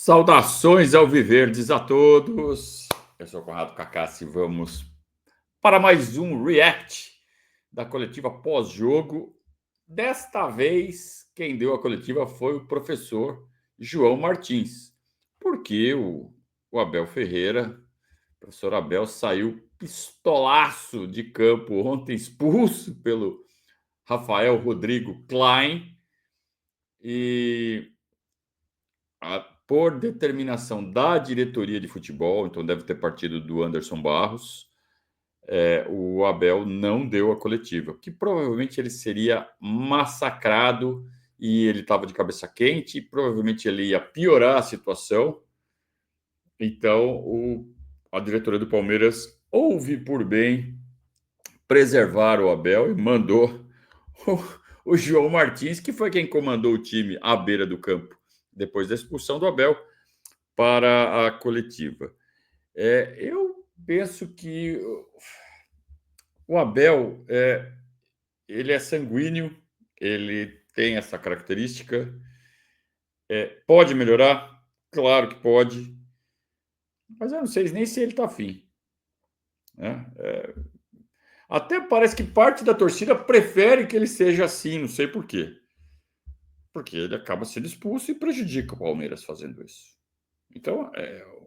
Saudações ao Viverdes a todos. Eu sou o Conrado Cacassi e vamos para mais um react da coletiva pós-jogo. Desta vez, quem deu a coletiva foi o professor João Martins, porque o Abel Ferreira, o professor Abel, saiu pistolaço de campo ontem, expulso pelo Rafael Rodrigo Klein e por determinação da diretoria de futebol, então deve ter partido do Anderson Barros, o Abel não deu a coletiva, que provavelmente ele seria massacrado e ele estava de cabeça quente, e provavelmente ele ia piorar a situação. Então, a diretoria do Palmeiras houve por bem preservar o Abel e mandou o João Martins, que foi quem comandou o time à beira do campo depois da expulsão do Abel, para a coletiva. Eu penso que o Abel ele é sanguíneo, ele tem essa característica. Pode melhorar? Claro que pode, mas eu não sei nem se ele está afim. Até parece que parte da torcida prefere que ele seja assim, não sei por quê. Porque ele acaba sendo expulso e prejudica o Palmeiras fazendo isso. Então,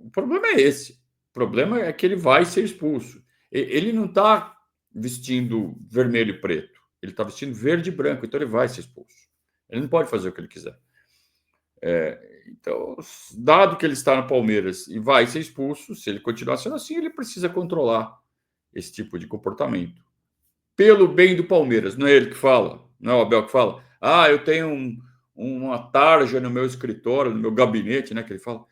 o problema é esse. O problema é que ele vai ser expulso. Ele não está vestindo vermelho e preto. Ele está vestindo verde e branco, então ele vai ser expulso. Ele não pode fazer o que ele quiser. Então, dado que ele está no Palmeiras e vai ser expulso, se ele continuar sendo assim, ele precisa controlar esse tipo de comportamento. Pelo bem do Palmeiras, não é ele que fala, não é o Abel que fala. Eu tenho uma tarja no meu escritório, no meu gabinete, né, que ele fala,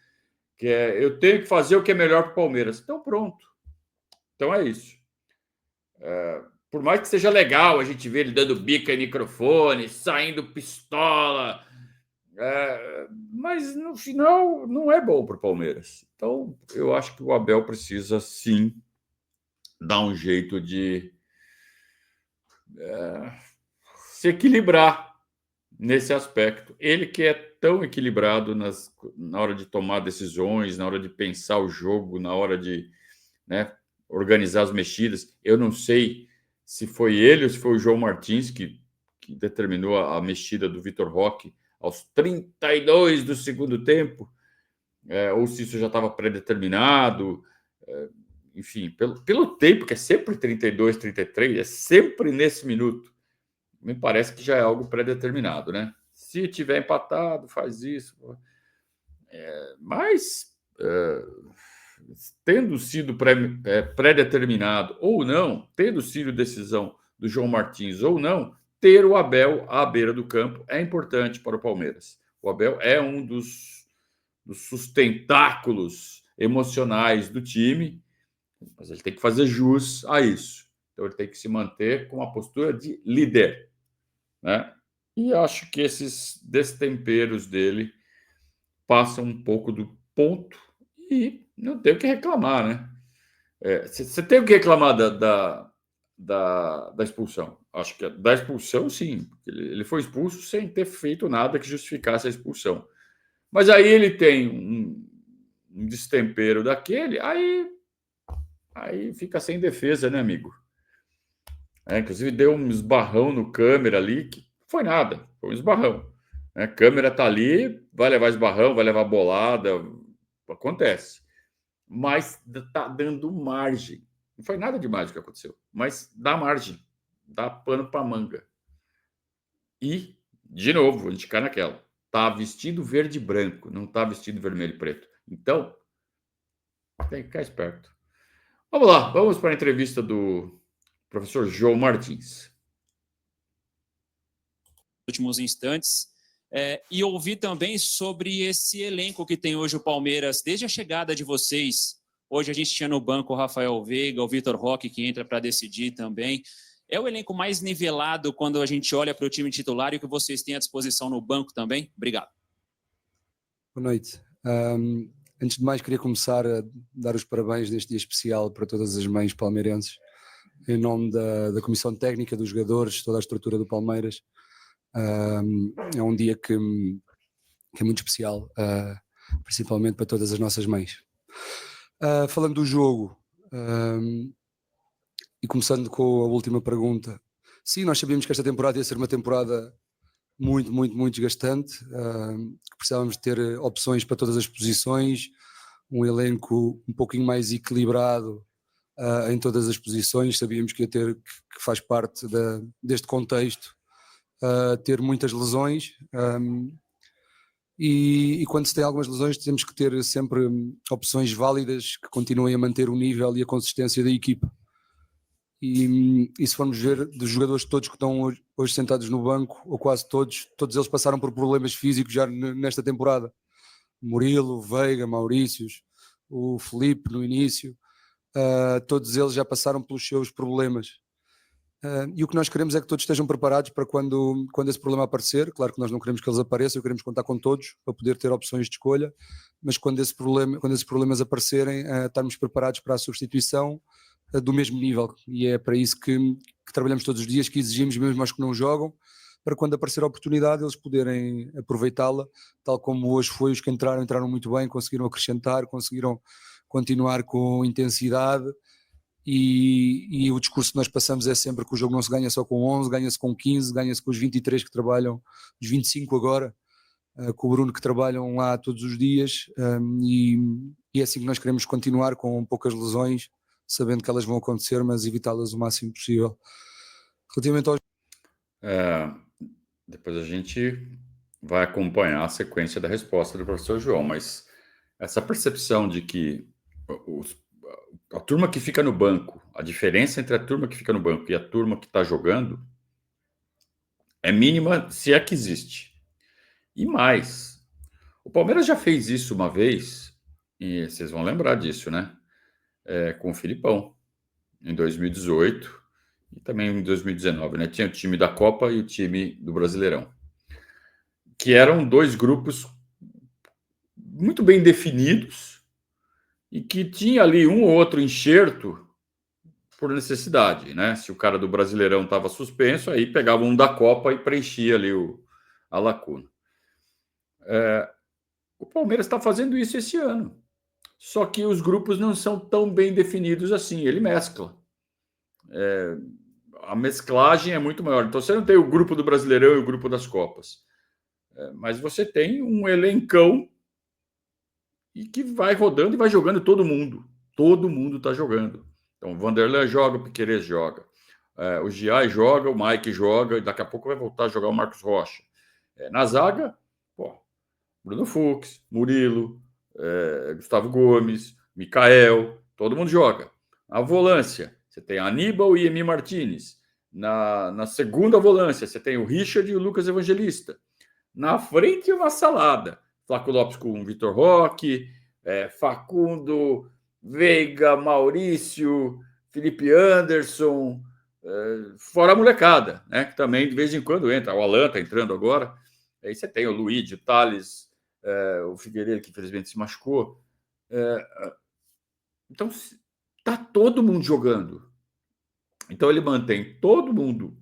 que eu tenho que fazer o que é melhor para o Palmeiras. Então, pronto. Então, é isso. Por mais que seja legal a gente ver ele dando bica em microfone, saindo pistola, mas no final não é bom para o Palmeiras. Então, eu acho que o Abel precisa, sim, dar um jeito de se equilibrar nesse aspecto. Ele que é tão equilibrado na hora de tomar decisões, na hora de pensar o jogo, na hora de organizar as mexidas. Eu não sei se foi ele ou se foi o João Martins que determinou a mexida do Vitor Roque aos 32 do segundo tempo, ou se isso já estava pré-determinado. Enfim, pelo tempo, que é sempre 32, 33, é sempre nesse minuto. Me parece que já é algo pré-determinado, né? Se tiver empatado, faz isso. Mas, tendo sido pré-determinado ou não, tendo sido decisão do João Martins ou não, ter o Abel à beira do campo é importante para o Palmeiras. O Abel é um dos sustentáculos emocionais do time, mas ele tem que fazer jus a isso. Então, ele tem que se manter com a postura de líder, né? E acho que esses destemperos dele passam um pouco do ponto e não tem o que reclamar, né? Você tem o que reclamar da expulsão? Acho que da expulsão, sim. Ele foi expulso sem ter feito nada que justificasse a expulsão. Mas aí ele tem um destempero daquele, aí fica sem defesa, né, amigo? Inclusive deu um esbarrão no câmera ali, que foi nada, foi um esbarrão. A câmera tá ali, vai levar esbarrão, vai levar bolada, acontece. Mas tá dando margem. Não foi nada demais o que aconteceu, mas dá margem, dá pano para manga. E, de novo, a gente cai naquela. Tá vestido verde e branco, não tá vestido vermelho e preto. Então, tem que ficar esperto. Vamos lá, vamos para a entrevista do professor João Martins. Últimos instantes, e ouvir também sobre esse elenco que tem hoje o Palmeiras, desde a chegada de vocês. Hoje a gente tinha no banco o Rafael Veiga, o Vitor Roque, que entra para decidir também. É o elenco mais nivelado quando a gente olha para o time titular e o que vocês têm à disposição no banco também? Obrigado. Boa noite. Antes de mais, queria começar a dar os parabéns neste dia especial para todas as mães palmeirenses, em nome da Comissão Técnica, dos jogadores, toda a estrutura do Palmeiras. É um dia que é muito especial para principalmente para todas as nossas mães. Falando do jogo, e começando com a última pergunta, sim, nós sabíamos que esta temporada ia ser uma temporada muito, muito, muito desgastante, que precisávamos ter opções para todas as posições, um elenco um pouquinho mais equilibrado em todas as posições. Sabíamos que ia ter, que faz parte deste contexto, ter muitas lesões, e quando se tem algumas lesões temos que ter sempre opções válidas que continuem a manter o nível e a consistência da equipa. E se formos ver dos jogadores todos que estão hoje sentados no banco, ou quase todos eles passaram por problemas físicos já nesta temporada. Murilo, Veiga, Maurícios, o Felipe no início, todos eles já passaram pelos seus problemas. E o que nós queremos é que todos estejam preparados para quando esse problema aparecer. Claro que nós não queremos que eles apareçam, queremos contar com todos para poder ter opções de escolha, mas quando esses problemas aparecerem, estarmos preparados para a substituição do mesmo nível, e é para isso que trabalhamos todos os dias, que exigimos mesmo aos que não jogam, para quando aparecer a oportunidade eles poderem aproveitá-la, tal como hoje foi. Os que entraram muito bem, conseguiram acrescentar, conseguiram continuar com intensidade, e o discurso que nós passamos é sempre que o jogo não se ganha só com 11, ganha-se com 15, ganha-se com os 23 que trabalham, os 25 agora, com o Bruno, que trabalham lá todos os dias, e é assim que nós queremos continuar, com poucas lesões, sabendo que elas vão acontecer, mas evitá-las o máximo possível. Relativamente aos... Depois a gente vai acompanhar a sequência da resposta do professor João, mas essa percepção de que a turma que fica no banco, a diferença entre a turma que fica no banco e a turma que está jogando é mínima, se é que existe. E mais, o Palmeiras já fez isso uma vez, e vocês vão lembrar disso, né? Com o Filipão, em 2018 e também em 2019, né? Tinha o time da Copa e o time do Brasileirão, que eram dois grupos muito bem definidos e que tinha ali um ou outro enxerto por necessidade, né? Se o cara do Brasileirão estava suspenso, aí pegava um da Copa e preenchia ali a lacuna. O Palmeiras está fazendo isso esse ano. Só que os grupos não são tão bem definidos assim. Ele mescla. A mesclagem é muito maior. Então, você não tem o grupo do Brasileirão e o grupo das Copas. Mas você tem um elencão e que vai rodando e vai jogando todo mundo. Todo mundo está jogando. Então, o Vanderlei joga, o Piquerez joga. O Giai joga, o Mike joga, e daqui a pouco vai voltar a jogar o Marcos Rocha. Na zaga, Bruno Fux, Murilo, Gustavo Gomes, Mikael, todo mundo joga. Na volância, você tem Aníbal e Emi Martínez. Na segunda volância, você tem o Richard e o Lucas Evangelista. Na frente, uma salada. Flávio Lopes com o Vitor Roque, Facundo, Veiga, Maurício, Felipe Anderson, fora a molecada, né? Que também de vez em quando entra. O Alan está entrando agora. Aí você tem o Luigi, o Thales, o Figueiredo, que infelizmente se machucou. Então, está todo mundo jogando. Então, ele mantém todo mundo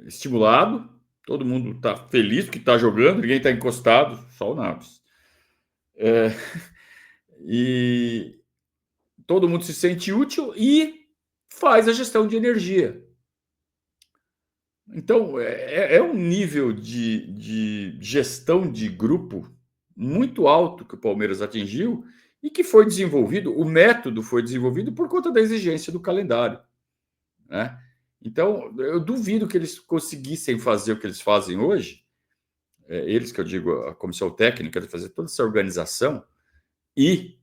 estimulado, todo mundo está feliz porque está jogando, ninguém está encostado, só o Naves. E todo mundo se sente útil e faz a gestão de energia. Então, é um nível de gestão de grupo muito alto que o Palmeiras atingiu e que foi desenvolvido, o método foi desenvolvido por conta da exigência do calendário, né? Então, eu duvido que eles conseguissem fazer o que eles fazem hoje, eles que eu digo, a comissão técnica, de fazer toda essa organização e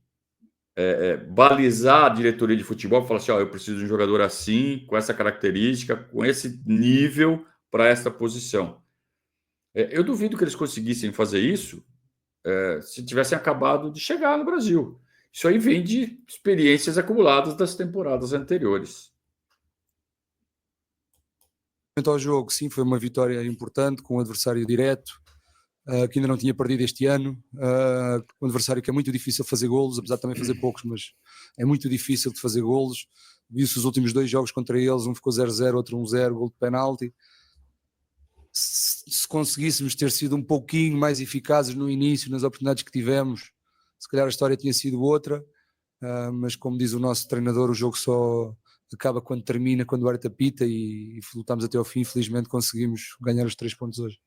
balizar a diretoria de futebol, falar assim, eu preciso de um jogador assim, com essa característica, com esse nível para essa posição. Eu duvido que eles conseguissem fazer isso se tivessem acabado de chegar no Brasil. Isso aí vem de experiências acumuladas das temporadas anteriores. Ao jogo, sim, foi uma vitória importante, com um adversário direto, que ainda não tinha perdido este ano, um adversário que é muito difícil fazer golos, apesar de também fazer poucos, mas é muito difícil de fazer golos. Viu-se os últimos dois jogos contra eles, um ficou 0-0, outro 1-0, gol de penalti. se conseguíssemos ter sido um pouquinho mais eficazes no início, nas oportunidades que tivemos, se calhar a história tinha sido outra, mas como diz o nosso treinador, o jogo só acaba quando termina, quando o árbitro apita, e lutamos até ao fim. Infelizmente conseguimos ganhar os 3 pontos hoje.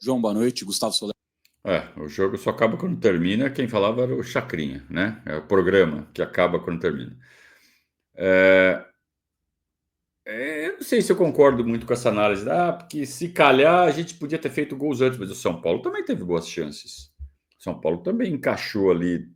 João, boa noite. Gustavo Soler. O jogo só acaba quando termina. Quem falava era o Chacrinha, né? É o programa que acaba quando termina. Eu não sei se eu concordo muito com essa análise, porque se calhar a gente podia ter feito gols antes, mas o São Paulo também teve boas chances. O São Paulo também encaixou ali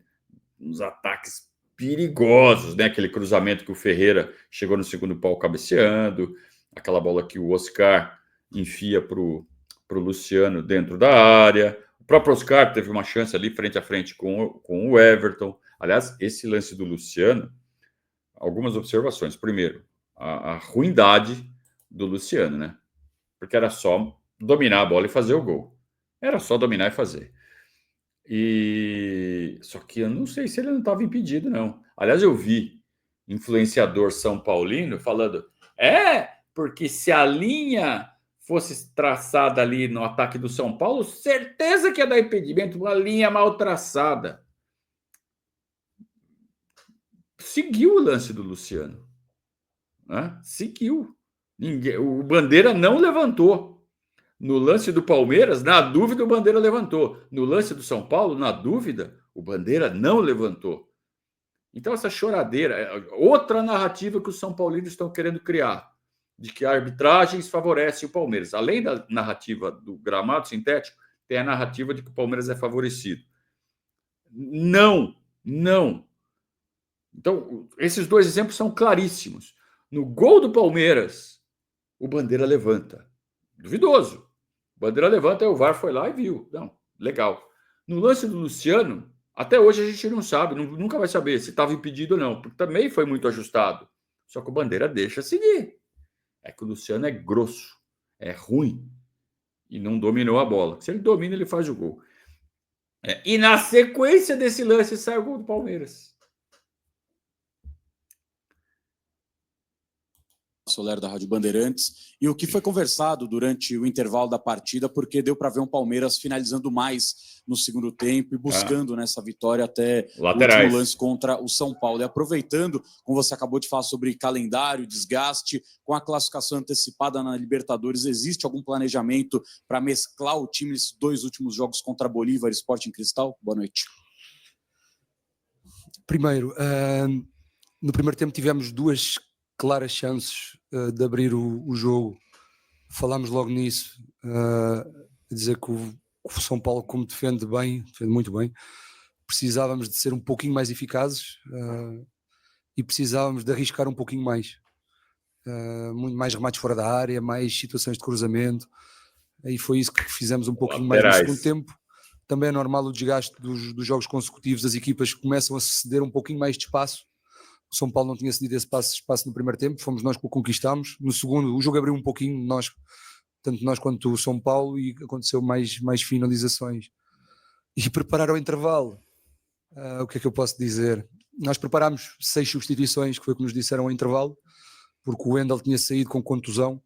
uns ataques perigosos, né? Aquele cruzamento que o Ferreira chegou no segundo pau cabeceando, aquela bola que o Oscar enfia para o Luciano dentro da área. O próprio Oscar teve uma chance ali frente a frente com o Everton. Aliás, esse lance do Luciano, algumas observações. Primeiro, a ruindade do Luciano, né? Porque era só dominar a bola e fazer o gol. Era só dominar e fazer. Só que eu não sei se ele não estava impedido, não. Aliás, eu vi influenciador são paulino falando: porque se a linha fosse traçada ali no ataque do São Paulo, certeza que ia dar impedimento, uma linha mal traçada. Seguiu o lance do Luciano. Né? Seguiu. O Bandeira não levantou. No lance do Palmeiras, na dúvida, o Bandeira levantou. No lance do São Paulo, na dúvida, o Bandeira não levantou. Então, essa choradeira, outra narrativa que os São Paulinos estão querendo criar, de que a arbitragem favorece o Palmeiras. Além da narrativa do gramado sintético, tem a narrativa de que o Palmeiras é favorecido. Não. Então, esses 2 exemplos são claríssimos. No gol do Palmeiras, o Bandeira levanta. Duvidoso. O Bandeira levanta, e o VAR foi lá e viu. Não, legal. No lance do Luciano, até hoje a gente não sabe, nunca vai saber se estava impedido ou não, porque também foi muito ajustado. Só que o Bandeira deixa seguir. É que o Luciano é grosso, é ruim e não dominou a bola. Se ele domina, ele faz o gol. E na sequência desse lance sai o gol do Palmeiras. Soler da Rádio Bandeirantes, e o que foi conversado durante o intervalo da partida, porque deu para ver um Palmeiras finalizando mais no segundo tempo e buscando nessa vitória até laterais. O último lance contra o São Paulo. E aproveitando, como você acabou de falar sobre calendário, desgaste, com a classificação antecipada na Libertadores, existe algum planejamento para mesclar o time nesses 2 últimos jogos contra Bolívar e Sporting Cristal? Boa noite. Primeiro, no primeiro tempo tivemos 2 claras chances de abrir o jogo. Falámos logo nisso, a dizer que o São Paulo, como defende muito bem, precisávamos de ser um pouquinho mais eficazes e precisávamos de arriscar um pouquinho mais. Muito mais remates fora da área, mais situações de cruzamento, e foi isso que fizemos um pouquinho mais no segundo tempo. Também é normal o desgaste dos jogos consecutivos, as equipas começam a ceder um pouquinho mais de espaço. O São Paulo não tinha cedido esse espaço no primeiro tempo, fomos nós que o conquistámos. No segundo, o jogo abriu um pouquinho, tanto nós quanto o São Paulo, e aconteceu mais finalizações. E preparar ao intervalo, o que é que eu posso dizer? Nós preparámos 6 substituições, que foi o que nos disseram ao intervalo, porque o Wendel tinha saído com contusão,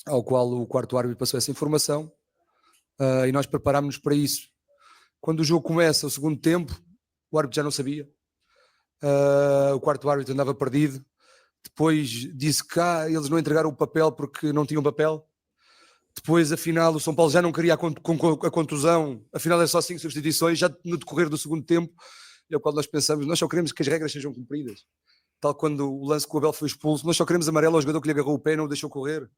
ao qual o quarto árbitro passou essa informação, e nós preparámos-nos para isso. Quando o jogo começa, o segundo tempo, o árbitro já não sabia. O quarto árbitro andava perdido. Depois disse que eles não entregaram o papel porque não tinham papel. Depois, afinal, o São Paulo já não queria a contusão. Afinal, é só 5 substituições, já no decorrer do segundo tempo. E ao qual nós pensamos, nós só queremos que as regras sejam cumpridas. Tal quando o lance que o Abel foi expulso, nós só queremos amarelo ao jogador que lhe agarrou o pé e não o deixou correr.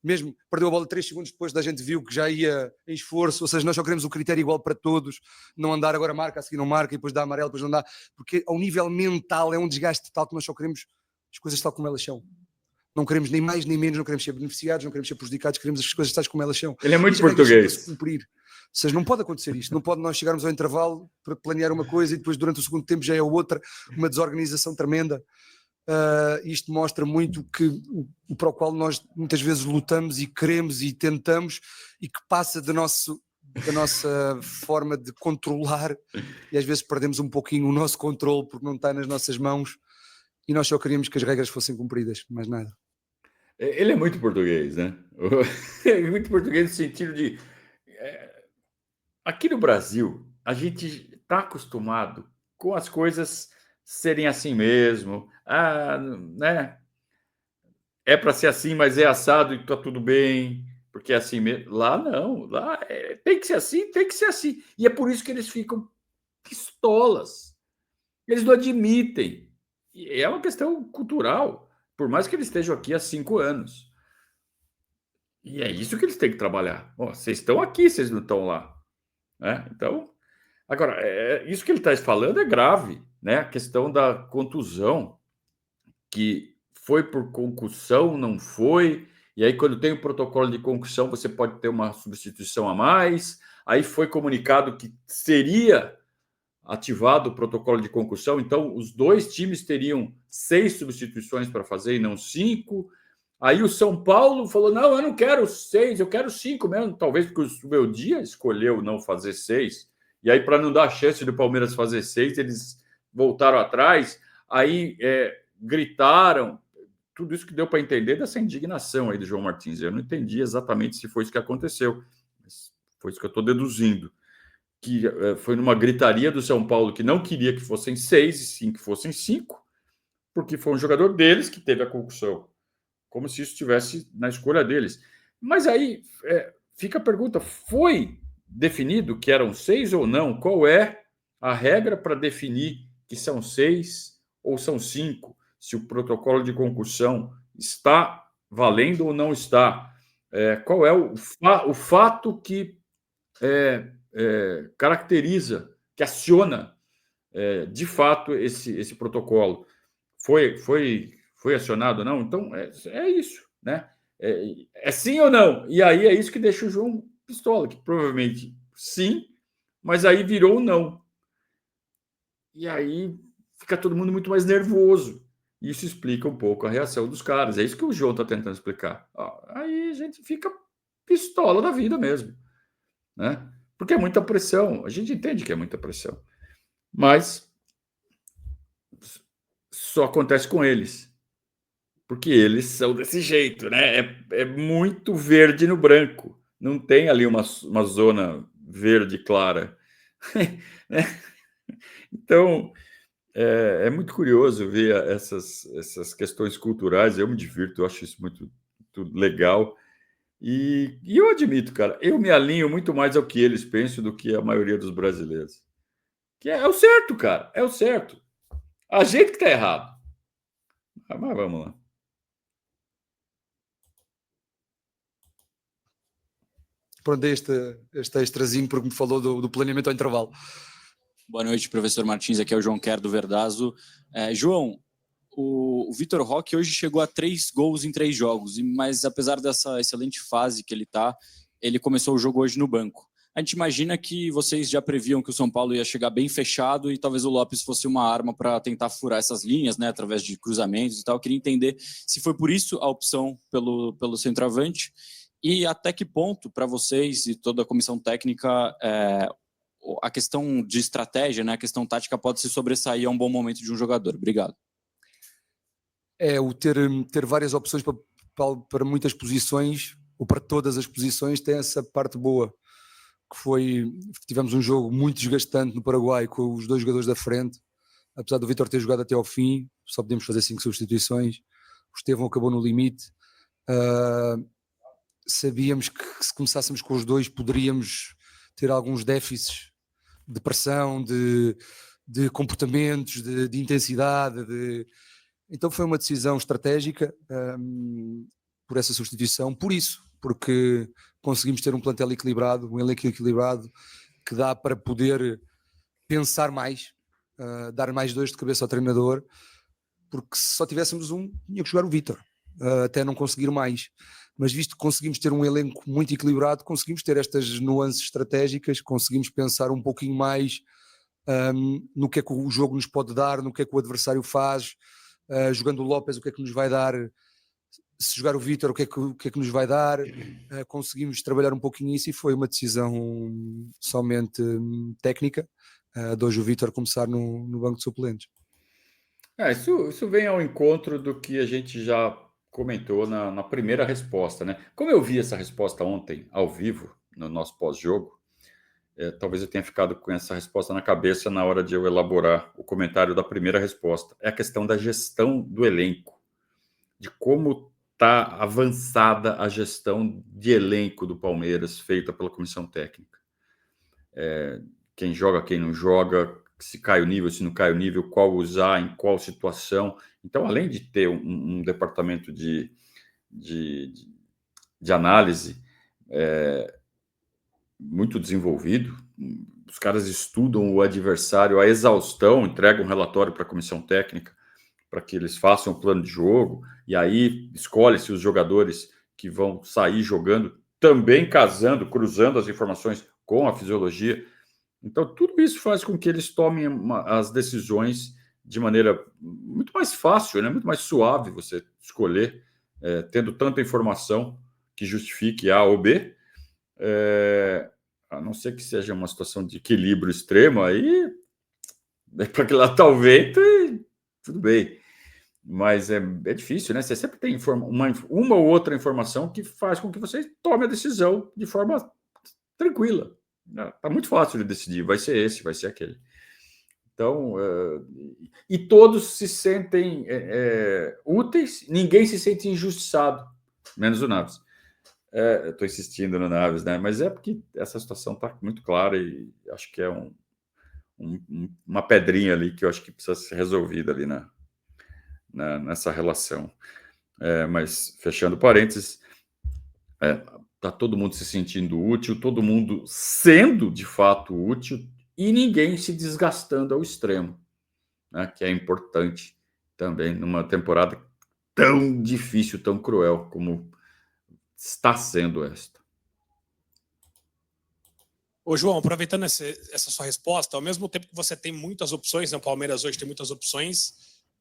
Mesmo perdeu a bola 3 segundos depois da gente viu que já ia em esforço, ou seja, nós só queremos o critério igual para todos, não andar agora marca, a seguir não marca, e depois dá amarelo, depois não dá, porque ao nível mental é um desgaste tal que nós só queremos as coisas tal como elas são. Não queremos nem mais nem menos, não queremos ser beneficiados, não queremos ser prejudicados, queremos as coisas tais como elas são. Ele é muito português. Cumprir. Ou seja, não pode acontecer isto, não pode nós chegarmos ao intervalo para planear uma coisa e depois durante o segundo tempo já é outra, uma desorganização tremenda. Isto mostra muito que o para o qual nós muitas vezes lutamos e queremos e tentamos, e que passa da nossa forma de controlar, e às vezes perdemos um pouquinho o nosso controle porque não está nas nossas mãos, e nós só queríamos que as regras fossem cumpridas, mais nada. Ele é muito português, né? É muito português no sentido de... Aqui no Brasil, a gente está acostumado com as coisas serem assim mesmo. Né? É para ser assim, mas é assado e está tudo bem, porque é assim mesmo. Lá não, lá tem que ser assim, tem que ser assim. E é por isso que eles ficam pistolas. Eles não admitem. E é uma questão cultural, por mais que eles estejam aqui há 5 anos. E é isso que eles têm que trabalhar. Ó, vocês estão aqui, vocês não estão lá. Né? Então, agora, isso que ele está falando é grave, né? A questão da contusão, que foi por concussão, não foi. E aí, quando tem o protocolo de concussão, você pode ter uma substituição a mais. Aí foi comunicado que seria ativado o protocolo de concussão, então os dois times teriam 6 substituições para fazer e não 5. Aí o São Paulo falou: não, eu não quero 6, eu quero 5 mesmo. Talvez porque o meu dia escolheu não fazer 6. E aí, para não dar chance do Palmeiras fazer 6, eles voltaram atrás. Aí gritaram. Tudo isso que deu para entender dessa indignação aí do João Martins. Eu não entendi exatamente se foi isso que aconteceu, mas foi isso que eu estou deduzindo. Que foi numa gritaria do São Paulo que não queria que fossem 6 e sim que fossem 5, porque foi um jogador deles que teve a concussão, como se isso estivesse na escolha deles. Mas aí fica a pergunta: foi definido que eram 6 ou não? Qual é a regra para definir que são 6 ou são 5? Se o protocolo de concussão está valendo ou não está? Qual é o fato que caracteriza, que aciona de fato esse protocolo? Foi acionado ou não? Então é isso, né? É sim ou não? E aí é isso que deixa o João pistola, que provavelmente sim, mas aí virou não. E aí fica todo mundo muito mais nervoso. Isso explica um pouco a reação dos caras. É isso que o João está tentando explicar. Aí a gente fica pistola da vida mesmo, né? Porque é muita pressão. A gente entende que é muita pressão, mas só acontece com eles, porque eles são desse jeito, né? É muito verde no branco. Não tem ali uma zona verde clara. Né? Então, é muito curioso ver essas questões culturais. Eu me divirto, eu acho isso muito legal. E eu admito, cara, eu me alinho muito mais ao que eles pensam do que a maioria dos brasileiros. Que é o certo, cara, é o certo. A gente que tá errado. Mas vamos lá. Pronto, este extrazinho porque me falou do planeamento ao intervalo. Boa noite, professor Martins. Aqui é o João Quer do Verdazo. João, o Vitor Roque hoje chegou a 3 gols em 3 jogos, mas apesar dessa excelente fase que ele está, ele começou o jogo hoje no banco. A gente imagina que vocês já previam que o São Paulo ia chegar bem fechado e talvez o Lopes fosse uma arma para tentar furar essas linhas, né, através de cruzamentos e tal. Eu queria entender se foi por isso a opção pelo centroavante e até que ponto, para vocês e toda a comissão técnica, a questão de estratégia, né, a questão tática pode se sobressair a um bom momento de um jogador. Obrigado. O ter várias opções para muitas posições, ou para todas as posições, tem essa parte boa, que tivemos um jogo muito desgastante no Paraguai com os 2 jogadores da frente, apesar do Vitor ter jogado até ao fim, só podemos fazer 5 substituições, o Estevão acabou no limite. Sabíamos que se começássemos com os 2 poderíamos ter alguns déficits de pressão, de comportamentos, de intensidade, então foi uma decisão estratégica por essa substituição, porque conseguimos ter um plantel equilibrado, um elenco equilibrado, que dá para poder pensar mais, dar mais dores de cabeça ao treinador, porque se só tivéssemos um, tinha que jogar o Vítor, até não conseguir mais. Mas visto que conseguimos ter um elenco muito equilibrado, conseguimos ter estas nuances estratégicas, conseguimos pensar um pouquinho mais no que é que o jogo nos pode dar, no que é que o adversário faz, jogando o Lopes, o que é que nos vai dar, se jogar o Vítor, o que é que nos vai dar. Conseguimos trabalhar um pouquinho isso e foi uma decisão somente técnica, de hoje o Vítor começar no banco de suplentes. Isso vem ao encontro do que a gente já comentou na primeira resposta, né? Como eu vi essa resposta ontem, ao vivo, no nosso pós-jogo, talvez eu tenha ficado com essa resposta na cabeça na hora de eu elaborar o comentário da primeira resposta. É a questão da gestão do elenco, de como está avançada a gestão de elenco do Palmeiras, feita pela comissão técnica. Quem joga, quem não joga, se cai o nível, se não cai o nível, qual usar, em qual situação. Então, além de ter um departamento de análise muito desenvolvido, os caras estudam o adversário à exaustão, entregam um relatório para a comissão técnica para que eles façam um plano de jogo, e aí escolhe-se os jogadores que vão sair jogando, também casando, cruzando as informações com a fisiologia. Então, tudo isso faz com que eles tomem as decisões de maneira muito mais fácil, né? Muito mais suave você escolher, tendo tanta informação que justifique A ou B, a não ser que seja uma situação de equilíbrio extremo, aí para que lá está o vento e tudo bem. Mas é difícil, né? Você sempre tem uma ou outra informação que faz com que você tome a decisão de forma tranquila. Está muito fácil de decidir, vai ser esse, vai ser aquele. Então, e todos se sentem úteis, ninguém se sente injustiçado, menos o Naves. Estou insistindo no Naves, né? Mas é porque essa situação está muito clara e acho que é uma pedrinha ali que eu acho que precisa ser resolvida ali nessa relação. Mas, fechando parênteses, está todo mundo se sentindo útil, todo mundo sendo de fato útil e ninguém se desgastando ao extremo, né? Que é importante também numa temporada tão difícil, tão cruel como está sendo esta. Ô, João, aproveitando essa sua resposta, ao mesmo tempo que você tem muitas opções, né? O Palmeiras hoje tem muitas opções,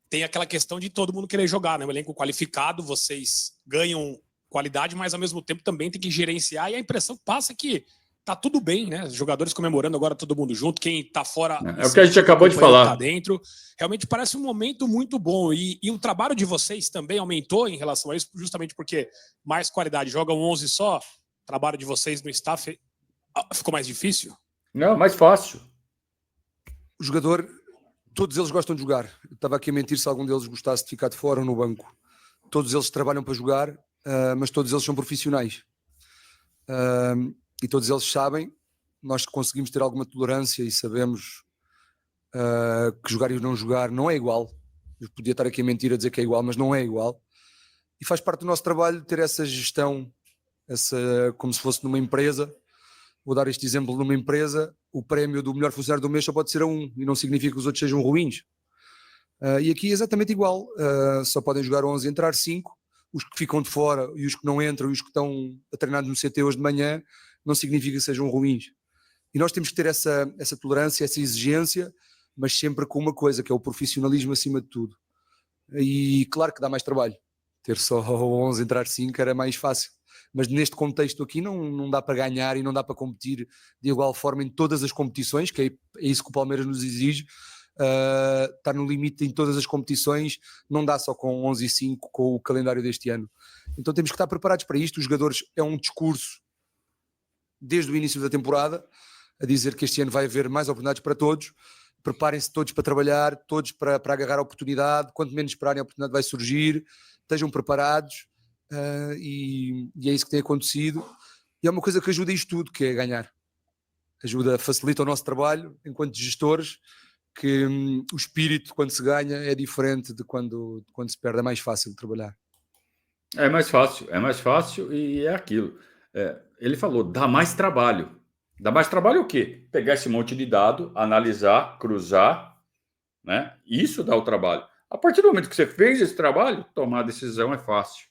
tem aquela questão de todo mundo querer jogar, né? Um elenco qualificado, vocês ganham qualidade, mas ao mesmo tempo também tem que gerenciar, e a impressão que passa é que tá tudo bem, né? Os jogadores comemorando agora todo mundo junto, quem tá fora... É o que a gente acabou de falar. Tá dentro. Realmente parece um momento muito bom, e o trabalho de vocês também aumentou em relação a isso, justamente porque mais qualidade, jogam 11 só, o trabalho de vocês no staff ficou mais difícil? Não, mais fácil. O jogador, todos eles gostam de jogar. Eu estava aqui a mentir se algum deles gostasse de ficar de fora ou no banco. Todos eles trabalham para jogar, mas todos eles são profissionais. E todos eles sabem, nós conseguimos ter alguma tolerância e sabemos que jogar e não jogar não é igual. Eu podia estar aqui a mentir a dizer que é igual, mas não é igual. E faz parte do nosso trabalho ter essa gestão, como se fosse numa empresa. Vou dar este exemplo: numa empresa, o prémio do melhor funcionário do mês só pode ser a um, e não significa que os outros sejam ruins. E aqui é exatamente igual, só podem jogar 11 e entrar 5, os que ficam de fora e os que não entram e os que estão a treinar no CT hoje de manhã, não significa que sejam ruins. E nós temos que ter essa tolerância, essa exigência, mas sempre com uma coisa, que é o profissionalismo acima de tudo. E claro que dá mais trabalho, ter só 11, entrar 5 era mais fácil. Mas neste contexto aqui não dá para ganhar e não dá para competir de igual forma em todas as competições, que é isso que o Palmeiras nos exige. Está no limite em todas as competições, não dá só com 11 e 5 com o calendário deste ano. Então temos que estar preparados para isto. Os jogadores, é um discurso desde o início da temporada a dizer que este ano vai haver mais oportunidades para todos. Preparem-se todos para trabalhar, todos para agarrar a oportunidade. Quanto menos esperarem, a oportunidade vai surgir. Estejam preparados. E é isso que tem acontecido, e é uma coisa que ajuda isto tudo, que é ganhar, facilita o nosso trabalho enquanto gestores, que o espírito quando se ganha é diferente de quando se perde, é mais fácil de trabalhar. É mais fácil e é aquilo. Ele falou, dá mais trabalho o quê? Pegar esse monte de dado, analisar, cruzar, né? Isso dá o trabalho. A partir do momento que você fez esse trabalho, tomar a decisão é fácil.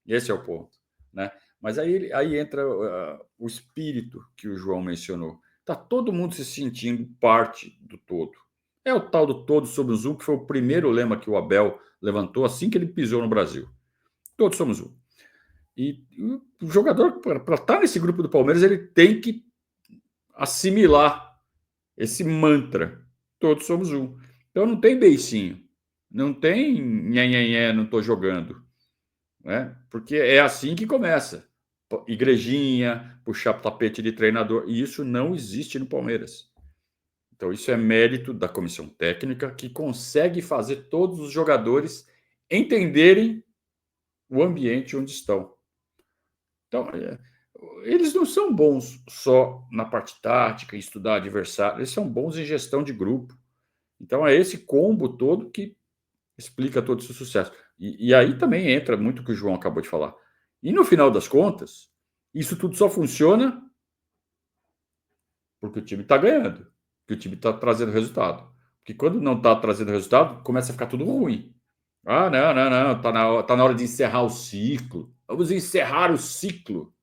Esse é o ponto, né? Mas aí entra o espírito que o João mencionou. Está todo mundo se sentindo parte do todo. É o tal do todos somos um, que foi o primeiro lema que o Abel levantou assim que ele pisou no Brasil. Todos somos um. E o jogador, para estar nesse grupo do Palmeiras, ele tem que assimilar esse mantra. Todos somos um. Então não tem beicinho. Não tem nhenhenhé, não estou jogando. né? Porque é assim que começa. Igrejinha, puxar tapete de treinador, e isso não existe no Palmeiras. Então, isso é mérito da comissão técnica, que consegue fazer todos os jogadores entenderem o ambiente onde estão. Então, eles não são bons só na parte tática, em estudar adversário, eles são bons em gestão de grupo. Então, é esse combo todo que explica todo esse sucesso. E aí também entra muito o que o João acabou de falar. E no final das contas, isso tudo só funciona porque o time está ganhando, porque o time está trazendo resultado. Porque quando não está trazendo resultado, começa a ficar tudo ruim. Ah, não, tá na hora de encerrar o ciclo. Vamos encerrar o ciclo.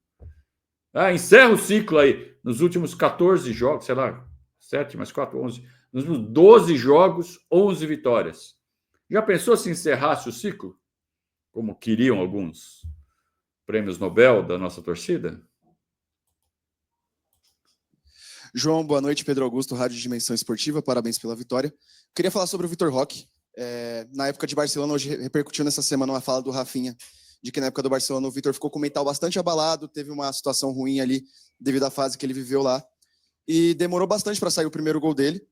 Encerra o ciclo aí. Nos últimos 14 jogos, sei lá, 7 mais 4, 11. Nos últimos 12 jogos, 11 vitórias. Já pensou se encerrasse o ciclo? Como queriam alguns prêmios Nobel da nossa torcida? João, boa noite. Pedro Augusto, Rádio Dimensão Esportiva. Parabéns pela vitória. Queria falar sobre o Vitor Roque. Na época de Barcelona, hoje repercutiu nessa semana uma fala do Rafinha, de que na época do Barcelona o Vitor ficou com o mental bastante abalado, teve uma situação ruim ali devido à fase que ele viveu lá. E demorou bastante para sair o primeiro gol dele.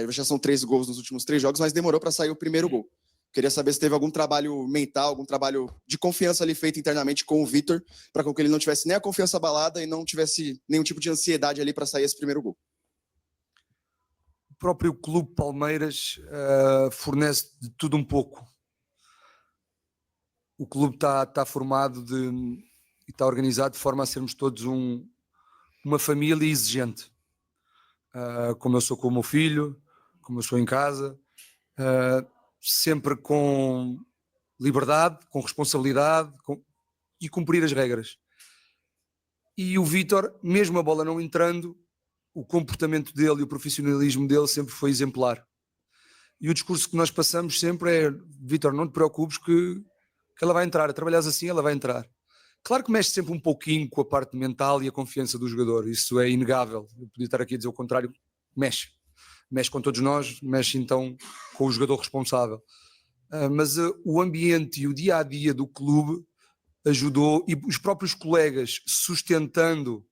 Já são 3 gols nos últimos 3 jogos, mas demorou para sair o primeiro gol. Queria saber se teve algum trabalho mental, algum trabalho de confiança ali feito internamente com o Vitor, para que ele não tivesse nem a confiança abalada e não tivesse nenhum tipo de ansiedade ali para sair esse primeiro gol. O próprio Clube Palmeiras fornece de tudo um pouco. O clube está formado e está organizado de forma a sermos todos uma família exigente. Como eu sou com o meu filho, como eu sou em casa, sempre com liberdade, com responsabilidade e cumprir as regras. E o Vítor, mesmo a bola não entrando, o comportamento dele e o profissionalismo dele sempre foi exemplar. E o discurso que nós passamos sempre é: Vítor, não te preocupes que ela vai entrar, a trabalhares assim ela vai entrar. Claro que mexe sempre um pouquinho com a parte mental e a confiança do jogador, isso é inegável. Eu podia estar aqui a dizer o contrário, mexe com todos nós, mexe então com o jogador responsável. Mas o ambiente e o dia-a-dia do clube ajudou, e os próprios colegas sustentando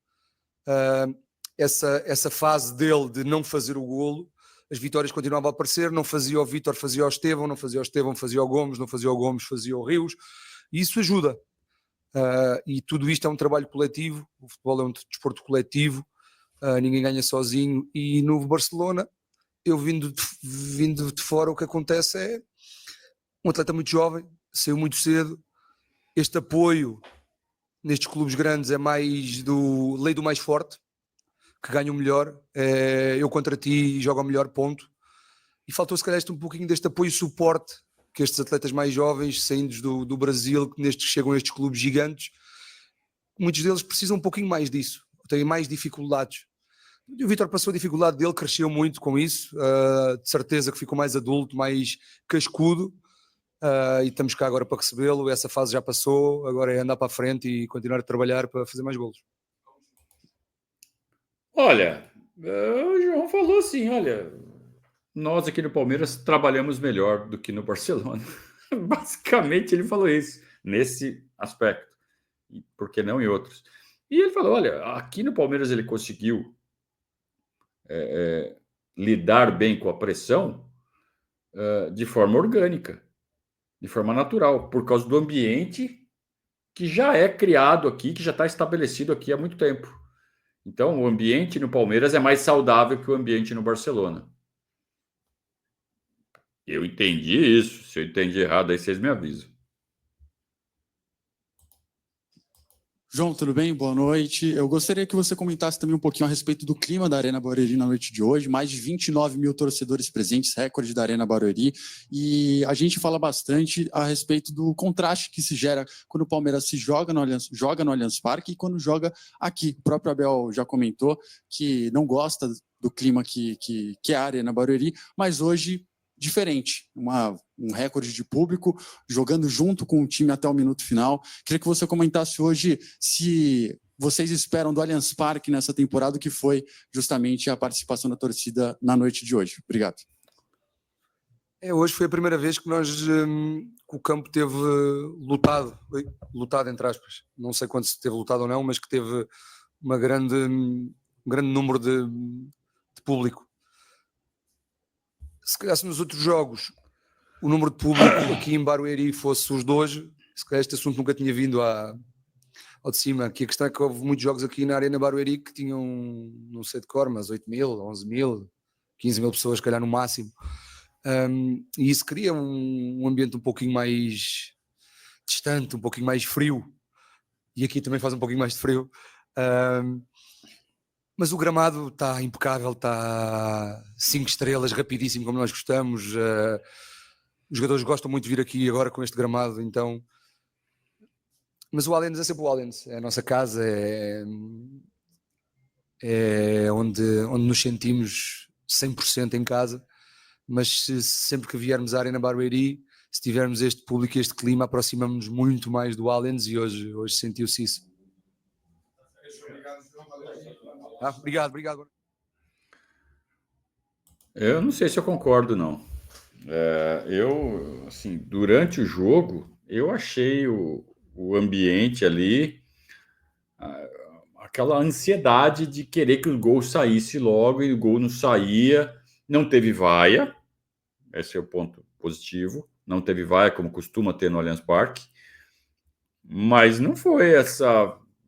essa fase dele de não fazer o golo, as vitórias continuavam a aparecer, não fazia o Vítor, fazia o Estevão, não fazia o Estevão, fazia o Gomes, não fazia o Gomes, fazia o Rios, e isso ajuda. E tudo isto é um trabalho coletivo, o futebol é um desporto coletivo, ninguém ganha sozinho, e no Barcelona, eu vindo de fora, o que acontece é um atleta muito jovem, saiu muito cedo, este apoio nestes clubes grandes é mais lei do mais forte, que ganha o melhor, eu contra ti jogo o melhor, ponto. E faltou se calhar um pouquinho deste apoio e suporte que estes atletas mais jovens, saindo do Brasil, que chegam a estes clubes gigantes, muitos deles precisam um pouquinho mais disso, têm mais dificuldades. E o Vítor passou a dificuldade dele, cresceu muito com isso, de certeza que ficou mais adulto, mais cascudo, e estamos cá agora para recebê-lo. Essa fase já passou, agora é andar para a frente e continuar a trabalhar para fazer mais golos. Olha, o João falou assim, olha, nós aqui no Palmeiras trabalhamos melhor do que no Barcelona. Basicamente ele falou isso, nesse aspecto, e por que não em outros. E ele falou, olha, aqui no Palmeiras ele conseguiu lidar bem com a pressão de forma orgânica, de forma natural, por causa do ambiente que já é criado aqui, que já está estabelecido aqui há muito tempo. Então, o ambiente no Palmeiras é mais saudável que o ambiente no Barcelona. Eu entendi isso. Se eu entendi errado, aí vocês me avisam. João, tudo bem? Boa noite. Eu gostaria que você comentasse também um pouquinho a respeito do clima da Arena Barueri na noite de hoje. Mais de 29 mil torcedores presentes, recorde da Arena Barueri. E a gente fala bastante a respeito do contraste que se gera quando o Palmeiras se joga no Allianz Parque e quando joga aqui. O próprio Abel já comentou que não gosta do clima que é a Arena Barueri, mas hoje diferente, um recorde de público, jogando junto com o time até o minuto final. Queria que você comentasse hoje se vocês esperam do Allianz Parque nessa temporada, que foi justamente a participação da torcida na noite de hoje. Obrigado. Hoje foi a primeira vez que que o campo teve lotado entre aspas. Não sei quanto se teve lotado ou não, mas que teve um grande número de público. Se calhar se nos outros jogos o número de público aqui em Barueri fosse os de hoje, se calhar este assunto nunca tinha vindo ao de cima. Aqui a questão é que houve muitos jogos aqui na Arena Barueri que tinham, não sei de cor, mas 8.000, 11.000, 15.000 pessoas, se calhar no máximo. E isso cria um ambiente um pouquinho mais distante, um pouquinho mais frio. E aqui também faz um pouquinho mais de frio. Mas o gramado está impecável, está 5 estrelas, rapidíssimo, como nós gostamos. Os jogadores gostam muito de vir aqui agora com este gramado, então... Mas o Allianz é sempre o Allianz, é a nossa casa, é onde nos sentimos 100% em casa, mas sempre que viermos à Arena Barueri, se tivermos este público e este clima, aproximamos-nos muito mais do Allianz e hoje sentiu-se isso. Obrigado. Eu não sei se eu concordo, não. Assim, durante o jogo, eu achei o ambiente ali, aquela ansiedade de querer que o gol saísse logo e o gol não saía. Não teve vaia, esse é o ponto positivo. Não teve vaia, como costuma ter no Allianz Parque, mas não foi esse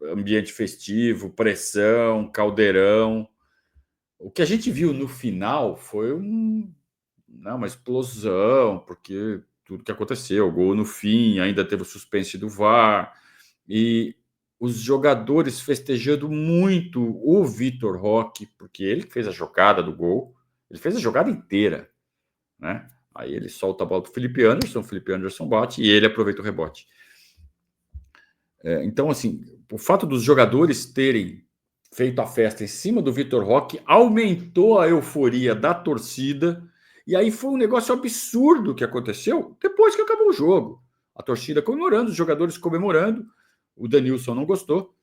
ambiente festivo, pressão, caldeirão. O que a gente viu no final foi uma explosão, porque tudo que aconteceu, o gol no fim, ainda teve o suspense do VAR, e os jogadores festejando muito o Vitor Roque, porque ele fez a jogada do gol, ele fez a jogada inteira, né? Aí ele solta a bola para o Felipe Anderson bate e ele aproveita o rebote. Então, assim, o fato dos jogadores terem feito a festa em cima do Vitor Roque aumentou a euforia da torcida. E aí foi um negócio absurdo que aconteceu depois que acabou o jogo. A torcida comemorando, os jogadores comemorando. O Denilson não gostou.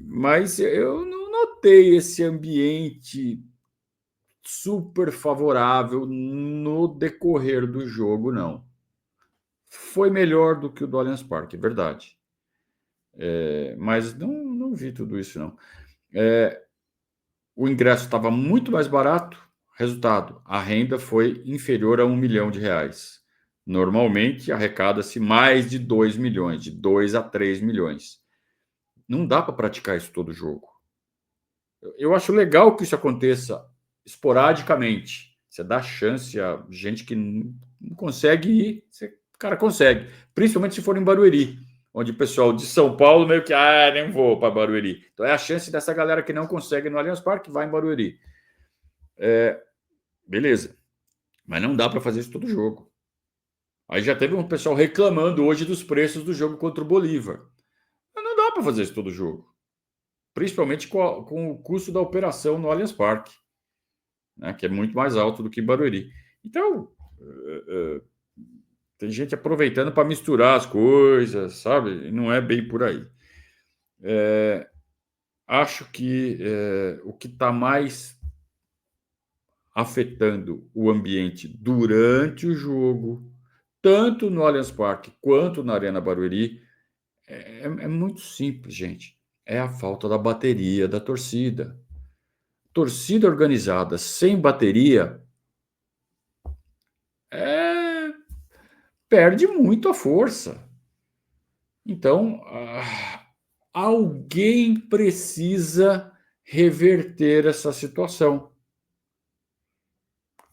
Mas eu não notei esse ambiente super favorável no decorrer do jogo, não. Foi melhor do que o do Allianz Parque, é verdade. Mas não vi tudo isso, não. O ingresso estava muito mais barato. Resultado, a renda foi inferior a R$1 milhão. Normalmente, arrecada-se mais de 2 milhões, de 2 a 3 milhões. Não dá para praticar isso todo jogo. Eu acho legal que isso aconteça esporadicamente. Você dá chance a gente que não consegue ir, o cara consegue. Principalmente se for em Barueri, onde o pessoal de São Paulo meio que, nem vou para Barueri. Então é a chance dessa galera que não consegue no Allianz Parque, vai em Barueri. Beleza. Mas não dá para fazer isso todo jogo. Aí já teve um pessoal reclamando hoje dos preços do jogo contra o Bolívar. Mas não dá para fazer isso todo jogo. Principalmente com o custo da operação no Allianz Parque, né, que é muito mais alto do que em Barueri. Então, tem gente aproveitando para misturar as coisas, sabe? Não é bem por aí. Acho que o que está mais afetando o ambiente durante o jogo, tanto no Allianz Parque quanto na Arena Barueri, é muito simples, gente. É a falta da bateria da torcida. Torcida organizada sem bateria perde muito a força. Então, alguém precisa reverter essa situação.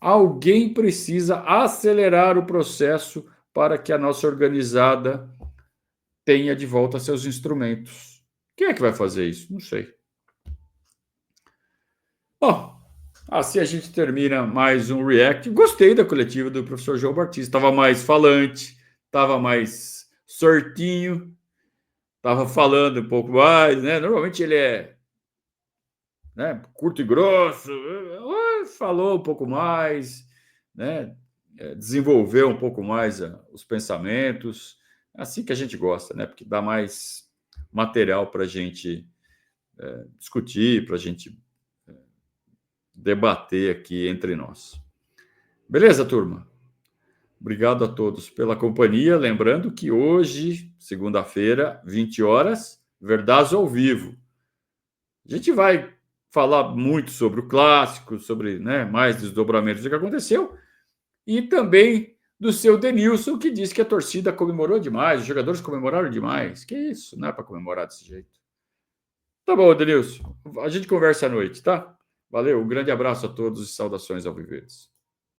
Alguém precisa acelerar o processo para que a nossa organizada tenha de volta seus instrumentos. Quem é que vai fazer isso? Não sei. Bom, assim a gente termina mais um React. Gostei da coletiva do professor João Bartista. Estava mais falante, estava mais sortinho, estava falando um pouco mais, né? Normalmente ele é, né, curto e grosso. Falou um pouco mais, né? Desenvolveu um pouco mais os pensamentos. Assim que a gente gosta, né? Porque dá mais material para a gente discutir, para a gente debater aqui entre nós. Beleza, turma? Obrigado a todos pela companhia. Lembrando que hoje, segunda-feira, 20 horas, Verdazo ao vivo. A gente vai falar muito sobre o clássico, sobre, né, mais desdobramentos do que aconteceu, e também do seu Denilson, que disse que a torcida comemorou demais, os jogadores comemoraram demais. Que isso, não é para comemorar desse jeito. Tá bom, Denilson. A gente conversa à noite, tá? Valeu, um grande abraço a todos e saudações ao Viverdes.